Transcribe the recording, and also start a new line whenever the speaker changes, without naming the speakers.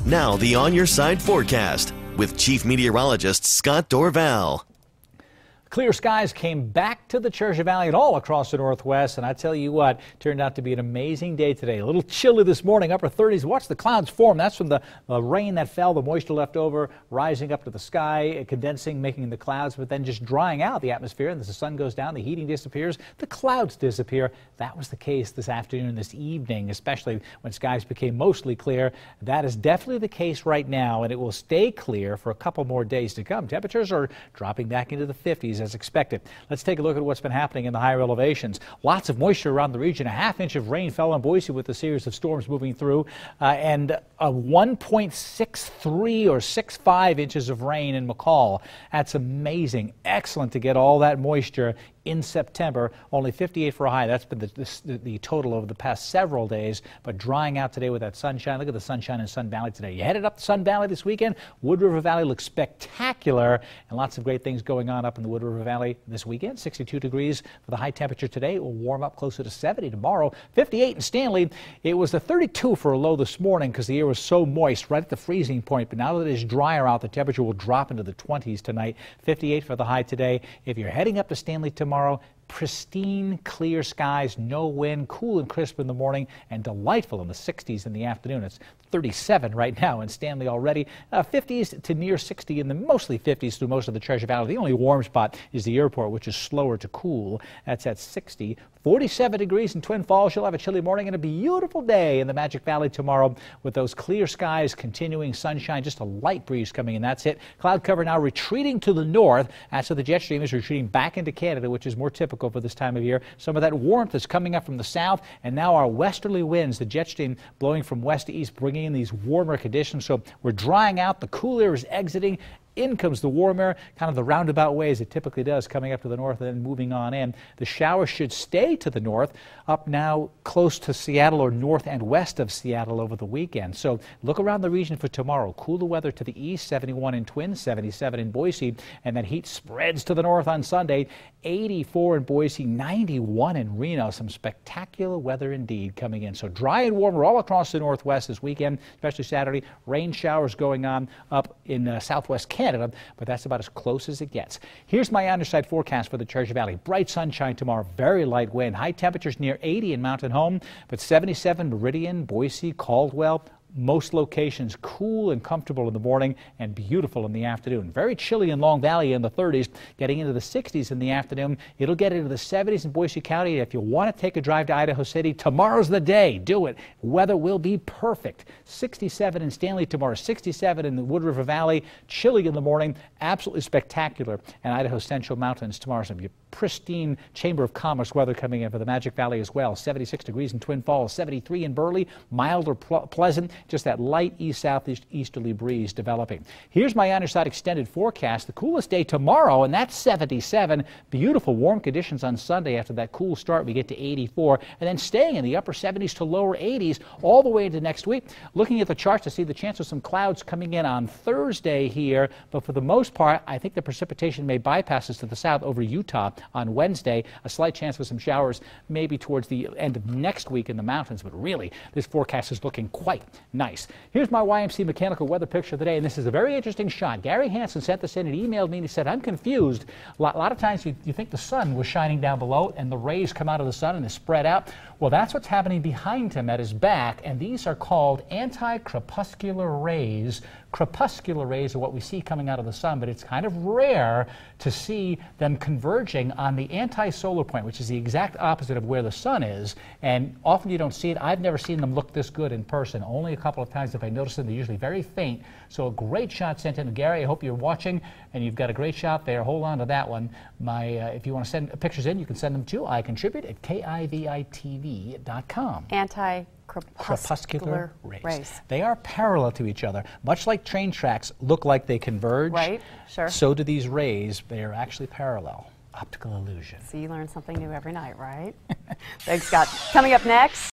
Now the On Your Side forecast with Chief Meteorologist Scott Dorval.
Clear skies came back to the Treasure Valley and all across the Northwest, and I tell you what, turned out to be an amazing day today. A little chilly this morning, upper 30s. Watch the clouds form. That's from the rain that fell, the moisture left over, rising up to the sky, condensing, making the clouds, but then just drying out the atmosphere. And as the sun goes down, the heating disappears, the clouds disappear. That was the case this afternoon, this evening, especially when skies became mostly clear. That is definitely the case right now, and it will stay clear for a couple more days to come. Temperatures are dropping back into the 50s as expected. Let's take a look at what's been happening in the higher elevations. Lots of moisture around the region. A half-inch of rain fell on Boise with a series of storms moving through, and a 1.63 or 65 inches of rain in McCall. That's amazing. Excellent to get all that moisture in September. Only 58 for a high. That's been the total over the past several days, but drying out today with that sunshine. Look at the sunshine in Sun Valley today. You headed up to Sun Valley this weekend. Wood River Valley looks spectacular, and lots of great things going on up in the Wood River Valley this weekend. 62 degrees for the high temperature today. It will warm up closer to 70 tomorrow. 58 in Stanley. It was a 32 for a low this morning because the air was so moist, right at the freezing point, but now that it is drier out, the temperature will drop into the 20s tonight. 58 for the high today. If you're heading up to Stanley tomorrow, pristine, clear skies, no wind, cool and crisp in the morning, and delightful in the 60s in the afternoon. It's 37 right now in Stanley already. 50s to near 60 in the mostly 50s through most of the Treasure Valley. The only warm spot is the airport, which is slower to cool. That's at 60. 47 degrees in Twin Falls. You'll have a chilly morning and a beautiful day in the Magic Valley tomorrow with those clear skies, continuing sunshine, just a light breeze coming in. That's it. Cloud cover now retreating to the north. So the jet stream is retreating back into Canada, which is more typical for this time of year. Some of that warmth is coming up from the south, and now our westerly winds, the jet stream blowing from west to east, bringing in these warmer conditions. So we're drying out. The cool air is exiting. In comes the warm air, kind of the roundabout way as it typically does, coming up to the north and then moving on in. The showers should stay to the north, up now close to Seattle or north and west of Seattle over the weekend. So look around the region for tomorrow. Cooler weather to the east, 71 in Twin, 77 in Boise, and then heat spreads to the north on Sunday. 84 in Boise, 91 in Reno. Some spectacular weather indeed coming in. So dry and warmer all across the northwest this weekend, especially Saturday. Rain showers going on up in southwest Canada, but that's about as close as it gets. Here's my on-your-side forecast for the Treasure Valley. Bright sunshine tomorrow, very light wind. High temperatures near 80 in Mountain Home, but 77 Meridian, Boise, Caldwell. Most locations cool and comfortable in the morning and beautiful in the afternoon. Very chilly in Long Valley in the 30s, getting into the 60s in the afternoon. It'll get into the 70s in Boise County. If you want to take a drive to Idaho City, tomorrow's the day. Do it. Weather will be perfect. 67 in Stanley tomorrow, 67 in the Wood River Valley. Chilly in the morning, absolutely spectacular. And Idaho Central Mountains tomorrow, some pristine Chamber of Commerce weather coming in for the Magic Valley as well. 76 degrees in Twin Falls, 73 in Burley, mild or pleasant. Just that light east-southeasterly breeze developing. Here's my on-your-side extended forecast. The coolest day tomorrow, and that's 77. Beautiful warm conditions on Sunday. After that cool start, we get to 84, and then staying in the upper 70s to lower 80s all the way into next week. Looking at the charts to see the chance of some clouds coming in on Thursday here, but for the most part, I think the precipitation may bypass us to the south over Utah on Wednesday. A slight chance for some showers maybe towards the end of next week in the mountains, but really, this forecast is looking quite nice. Here's my YMC mechanical weather picture today, and this is a very interesting shot. Gary Hansen sent this in and emailed me and he said, I'm confused. A lot of times you think the sun was shining down below and the rays come out of the sun and is spread out. Well, that's what's happening behind him at his back, and these are called anti-crepuscular rays. Crepuscular rays are what we see coming out of the sun, but it's kind of rare to see them converging on the anti-solar point, which is the exact opposite of where the sun is, and often you don't see it. I've never seen them look this good in person. Only a couple of times if I notice them. They're usually very faint. So a great shot sent in to Gary. I hope you're watching, and you've got a great shot there. Hold on to that one. If you want to send pictures in, you can send them to I Contribute at KIVI-TV.com.
Anti-crepuscular rays.
They are parallel to each other. Much like train tracks look like they converge,
right? Sure.
So do these rays. They are actually parallel. Optical illusion.
So you learn something new every night, right? Thanks, Scott. Coming up next.